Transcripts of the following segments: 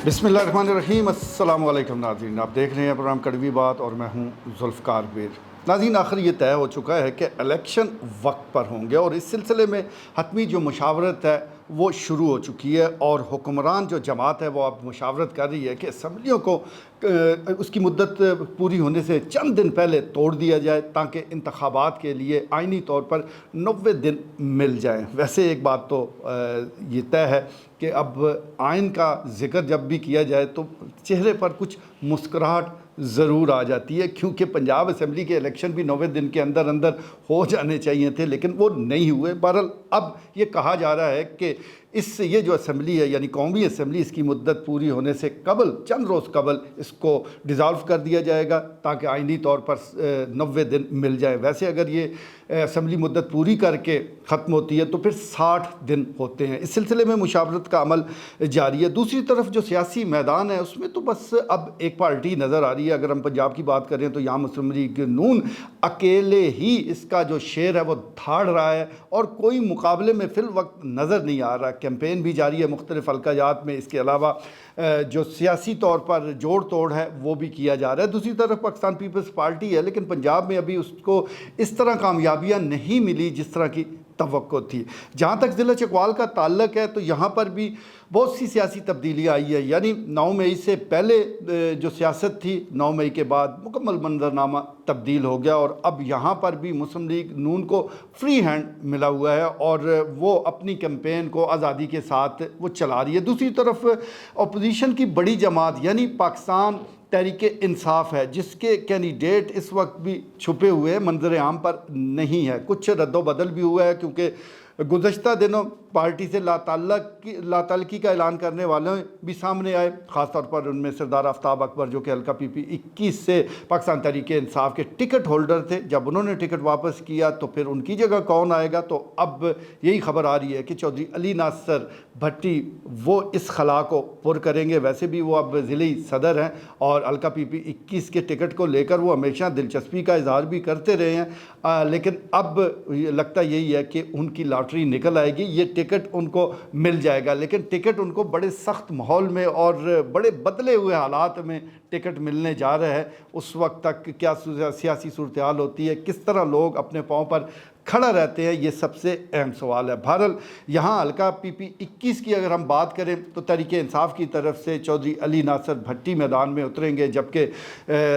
बिस्मिल्लाहिर्रहमानिर्रहीम, अस्सलाम वालेकुम नाज़रीन। आप देख रहे हैं प्रोग्राम कड़वी बात और मैं हूं ज़ुल्फ़िकार बेर। नाज़रीन, आखिर ये तय हो चुका है कि इलेक्शन वक्त पर होंगे और इस सिलसिले में हतमी जो मुशावरत है वो शुरू हो चुकी है और हुक्मरान जो जमात है वो अब मुशावरत कर रही है कि असम्बलियों को उसकी मुद्दत पूरी होने से चंद दिन पहले तोड़ दिया जाए ताकि इंतखाबात के लिए आइनी तौर पर 90 दिन मिल जाएँ। वैसे एक बात तो ये तय है कि अब आइन का ज़िक्र जब भी किया जाए तो चेहरे पर कुछ मुस्कुराहट ज़रूर आ जाती है, क्योंकि पंजाब असम्बली के इलेक्शन भी 90 दिन के अंदर अंदर हो जाने चाहिए थे, लेकिन वो नहीं हुए। बहरहाल अब ये कहा जा रहा है कि ये जो असम्बली है यानी कौमी असम्बली, इसकी मुद्दत पूरी होने से कबल, चंद रोज़ कबल इसको डिज़ाल्व कर दिया जाएगा ताकि आइनी तौर पर 90 दिन मिल जाए। वैसे अगर ये असम्बली मुद्दत पूरी करके ख़त्म होती है तो फिर 60 दिन होते हैं। इस सिलसिले में मुशावरत का अमल जारी है। दूसरी तरफ जो सियासी मैदान है उसमें तो बस अब एक पार्टी नज़र आ रही है। अगर हम पंजाब की बात करें तो यहाँ मुस्लिम लीग नून अकेले ही इसका जो शेर है वो धाड़ रहा है और कोई मुकाबले में फ़िल वक्त नज़र नहीं आ रहा। कैंपेन भी जारी है मुख्तलिफ़ हल्काजात में। इसके अलावा जो सियासी तौर पर जोड़ तोड़ है वो भी किया जा रहा है। दूसरी तरफ पाकिस्तान पीपल्स पार्टी है, लेकिन पंजाब में अभी उसको इस तरह कामयाबियाँ नहीं मिली जिस तरह की तवक्को थी। जहाँ तक ज़िला चकवाल का ताल्लुक है तो यहाँ पर भी बहुत सी सियासी तब्दीलियाँ आई है। यानी 9 मई से पहले जो सियासत थी, 9 मई के बाद मुकम्मल मंजरनामा तब्दील हो गया और अब यहाँ पर भी मुस्लिम लीग नून को फ्री हैंड मिला हुआ है और वो अपनी कैंपेन को आज़ादी के साथ वो चला रही है। दूसरी तरफ अपोजिशन की बड़ी जमात यानी पाकिस्तान तहरीके इंसाफ है, जिसके कैंडिडेट इस वक्त भी छुपे हुए हैं, मंजर आम पर नहीं है। कुछ रद्दोबदल भी हुआ है क्योंकि गुज़श्ता दिनों पार्टी से लाताल्लुकी का ऐलान करने वाले भी सामने आए। ख़ास तौर पर उनमें सरदार आफ्ताब अकबर जो कि हल्का PP 21 से पाकिस्तान तहरीके इंसाफ के टिकट होल्डर थे। जब उन्होंने टिकट वापस किया तो फिर उनकी जगह कौन आएगा, तो अब यही खबर आ रही है कि चौधरी अली नासर भट्टी वो इस खला को पुर करेंगे। वैसे भी वो अब ज़िले सदर हैं और हल्का PP 21 के टिकट को लेकर वो हमेशा दिलचस्पी का इजहार भी करते रहे हैं, लेकिन अब लगता यही है कि उनकी लॉटरी निकल आएगी, ये टिकट उनको मिल जाएगा। लेकिन टिकट उनको बड़े सख्त माहौल में और बड़े बदले हुए हालात में टिकट मिलने जा रहा है। उस वक्त तक क्या सियासी सूरत हाल होती है, किस तरह लोग अपने पाँव पर खड़ा रहते हैं, ये सबसे अहम सवाल है। बहरहाल यहाँ हल्का PP 21 की अगर हम बात करें तो तहरीके इंसाफ की तरफ से चौधरी अली नासर भट्टी मैदान में उतरेंगे, जबकि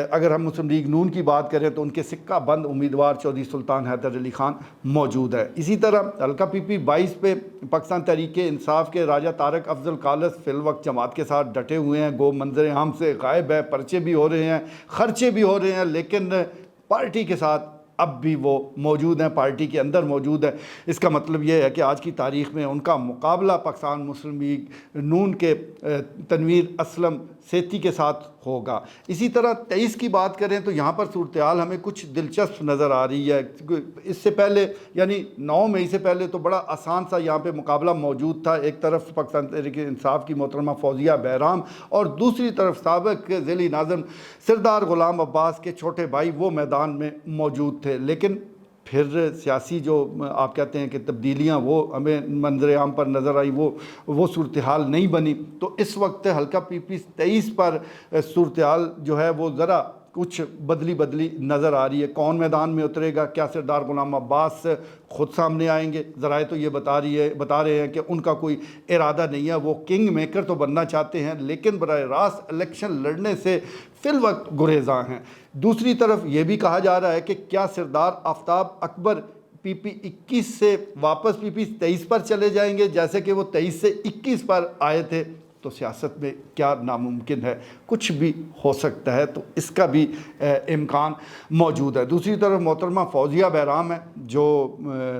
अगर हम मुस्लिम लीग नून की बात करें तो उनके सिक्का बंद उम्मीदवार चौधरी सुल्तान हैदर अली खान मौजूद है। इसी तरह हल्का PP 22 पे पाकिस्तान तहरीके इंसाफ के राजा तारक अफजल कालस फिल वक्त जमात के साथ डटे हुए हैं। गो मंजर आम से गायब है, पर्चे भी हो रहे हैं, खर्चे भी हो रहे हैं, लेकिन पार्टी के साथ अब भी वो मौजूद हैं, पार्टी के अंदर मौजूद है। इसका मतलब ये है कि आज की तारीख़ में उनका मुकाबला पाकिस्तान मुस्लिम लीग नून के तनवीर असलम सेठी के साथ होगा। इसी तरह 23 की बात करें तो यहाँ पर सूरत हाल हमें कुछ दिलचस्प नज़र आ रही है। इससे पहले यानी 9 मई से पहले तो बड़ा आसान सा यहाँ पे मुकाबला मौजूद था। एक तरफ पाकिस्तान तहरीके इंसाफ की मोहतरमा फौजिया बहराम और दूसरी तरफ साबिक ज़िली नाज़िम सरदार ग़ुलाम अब्बास के छोटे भाई वो मैदान में मौजूद थे। लेकिन फिर सियासी जो आप कहते हैं कि तब्दीलियाँ वो हमें मंजर आम पर नज़र आई, वो सूरत हाल नहीं बनी। तो इस वक्त हल्का PP 23 पर सूरत हाल जो है वो ज़रा कुछ बदली नज़र आ रही है। कौन मैदान में उतरेगा, क्या सरदार ग़ुलाम अब्बास ख़ुद सामने आएंगे? ज़राए तो ये बता रहे हैं कि उनका कोई इरादा नहीं है, वो किंग मेकर तो बनना चाहते हैं लेकिन बराह रास्त इलेक्शन लड़ने से फ़िल वक्त गुरेज़ां हैं। दूसरी तरफ ये भी कहा जा रहा है कि क्या सरदार आफ्ताब अकबर PP 21 से वापस PP 23 पर चले जाएंगे, जैसे कि वो 23 से 21 पर आए थे। तो सियासत में क्या नामुमकिन है, कुछ भी हो सकता है, तो इसका भी इम्कान मौजूद है। दूसरी तरफ मोहतरमा फौजिया बहराम है जो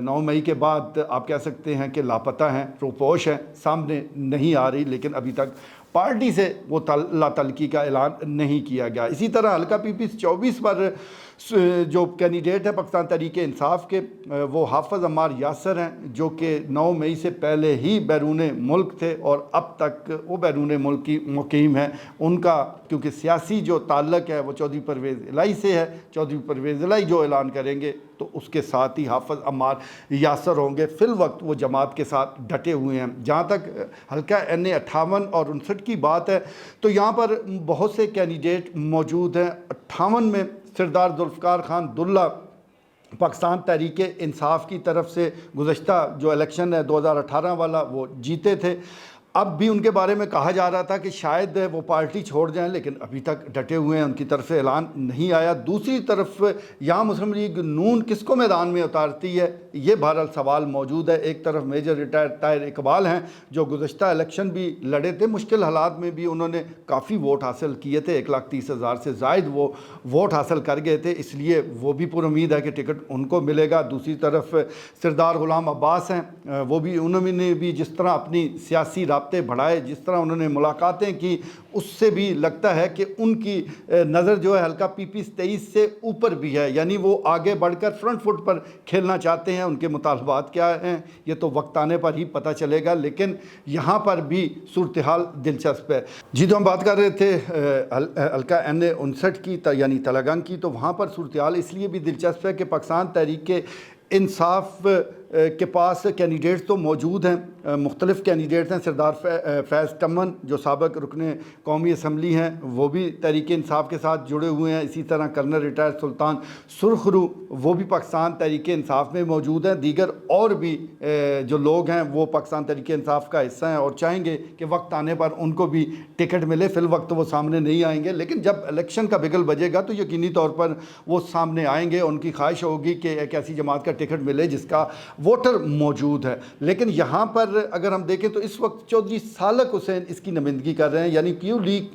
9 मई के बाद आप कह सकते हैं कि लापता हैं, रोपोश हैं, सामने नहीं आ रही, लेकिन अभी तक पार्टी से वो लाताल्लुकी का ऐलान नहीं किया गया। इसी तरह हल्का PP 24 पर जो कैंडिडेट है पाकिस्तान तहरीक इंसाफ के वो हाफ़िज़ अम्मार यासर हैं, जो कि 9 मई से पहले ही बैरून मुल्क थे और अब तक वो बैरून मुल्क की मुकीम है। उनका क्योंकि सियासी जो ताल्लुक़ है वो चौधरी परवेज़ इलाही से है, चौधरी परवेज़ इलाही जो ऐलान करेंगे तो उसके साथ ही हाफ़िज़ अम्मार यासर होंगे। फ़िल वक्त वो जमात के साथ डटे हुए हैं। जहाँ तक हल्का NA 58 और 59 की बात है तो यहाँ पर बहुत से कैंडिडेट मौजूद हैं। 58 में सरदार जुल्फ़िकार खान दुल्ला पाकिस्तान तहरीक इंसाफ की तरफ से गुज़श्ता जो इलेक्शन है 2018 वाला वो जीते थे। अब भी उनके बारे में कहा जा रहा था कि शायद वो पार्टी छोड़ जाएं, लेकिन अभी तक डटे हुए हैं, उनकी तरफ से ऐलान नहीं आया। दूसरी तरफ यहाँ मुस्लिम लीग नून किसको मैदान में उतारती है, ये बहरहाल सवाल मौजूद है। एक तरफ मेजर रिटायर ताहिर इकबाल हैं जो गुज़श्ता इलेक्शन भी लड़े थे, मुश्किल हालात में भी उन्होंने काफ़ी वोट हासिल किए थे, 1,30,000 से ज़ायद वो वोट हासिल कर गए थे, इसलिए वो भी पुरुम्मीद है कि टिकट उनको मिलेगा। दूसरी तरफ सरदार ग़ुलाम अब्बास हैं, वो भी उन्होंने भी जिस तरह अपनी सियासी राब्ते बढ़ाए, जिस तरह उन्होंने मुलाकातें की, उससे भी लगता है कि उनकी नज़र जो है हल्का PP 23 से ऊपर भी है, यानी वो आगे बढ़कर फ्रंट फुट पर खेलना चाहते हैं। उनके मुतालबात क्या हैं ये तो वक्त आने पर ही पता चलेगा, लेकिन यहाँ पर भी सूरत हाल दिलचस्प है। जी, तो हम बात कर रहे थे हल्का NA 59 की यानी तलगंग की, तो वहाँ पर सूरत हाल इसलिए भी दिलचस्प है कि पाकिस्तान तहरीक इंसाफ के पास कैंडिडेट्स तो मौजूद हैं, मुख्तलिफ़ कैंडिडेट्स हैं। सरदार फैज़ टमन जो साबिक़ रुकने कौमी असम्बली हैं वो भी तहरीक इंसाफ के साथ जुड़े हुए हैं। इसी तरह कर्नल रिटायर सुल्तान सुरखरू वो भी पाकिस्तान तहरीक इंसाफ में मौजूद हैं। दीगर और भी जो लोग हैं वो पाकिस्तान तहरीक इंसाफ का हिस्सा हैं और चाहेंगे कि वक्त आने पर उनको भी टिकट मिले। फ़िल वक्त वो सामने नहीं आएंगे, लेकिन जब इलेक्शन का बिगल बजेगा तो यकीनी तौर पर वो सामने आएंगे। उनकी ख्वाहिश होगी कि एक ऐसी जमात का टिकट मिले जिसका वोटर मौजूद है। लेकिन यहाँ पर अगर हम देखें तो इस वक्त चौधरी सालक हुसैन इसकी नुमाइंदगी कर रहे हैं, यानी क्यू लीग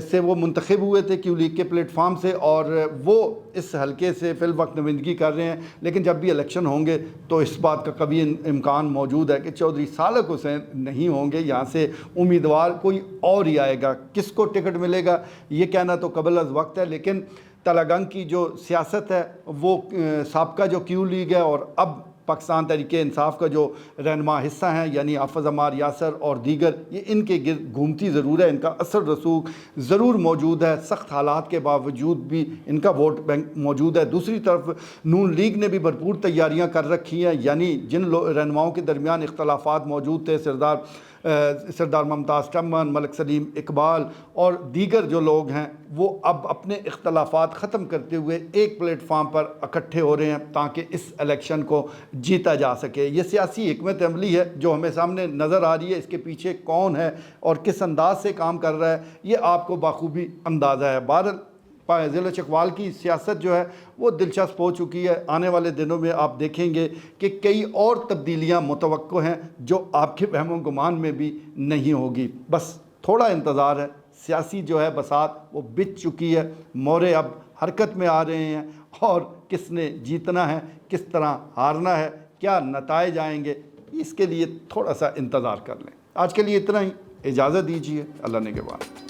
से वो मुंतखब हुए थे, क्यू लीग के प्लेटफार्म से, और वो इस हलके से फ़िल वक्त नुमाइंदगी कर रहे हैं। लेकिन जब भी इलेक्शन होंगे तो इस बात का कभी इम्कान मौजूद है कि चौधरी सालक हुसैन नहीं होंगे, यहाँ से उम्मीदवार कोई और ही आएगा। किसको टिकट मिलेगा ये कहना तो कबल अज़ वक्त है, लेकिन तलगंग की जो सियासत है वो साबका जो क्यू लीग है और अब पाकिस्तान तहरीक इंसाफ का जो रहनुमा हिस्सा हैं यानी हाफ़िज़ अम्मार यासर और दीगर, ये इनके गिर्द घूमती ज़रूर है। इनका असर रसूख ज़रूर मौजूद है, सख्त हालात के बावजूद भी इनका वोट बैंक मौजूद है। दूसरी तरफ नून लीग ने भी भरपूर तैयारियाँ कर रखी हैं, यानी जिन रहनुमाओं के दरमियान इख्तलाफात मौजूद थे, सरदार मुमताज़ टमन, मलिक सलीम इकबाल और दीगर जो लोग हैं वो अब अपने इख्तलाफात ख़त्म करते हुए एक प्लेटफार्म पर इकट्ठे हो रहे हैं ताकि इस इलेक्शन को जीता जा सके। ये सियासी हिकमत अमली है जो हमें सामने नज़र आ रही है। इसके पीछे कौन है और किस अंदाज से काम कर रहा है ये आपको बाखूबी अंदाज़ा है। बहरहाल ज़िला चकवाल की सियासत जो है वो दिलचस्प हो चुकी है। आने वाले दिनों में आप देखेंगे कि कई और तब्दीलियाँ मुतवक्को हैं जो आपके वहमो गुमान में भी नहीं होगी। बस थोड़ा इंतज़ार है। सियासी जो है बसात वो बिछ चुकी है, मोरे अब हरकत में आ रहे हैं और किसने जीतना है, किस तरह हारना है, क्या नताइज आएंगे, इसके लिए थोड़ा सा इंतज़ार कर लें। आज के लिए इतना ही, इजाज़त दीजिए। अल्लाह ने के बाद।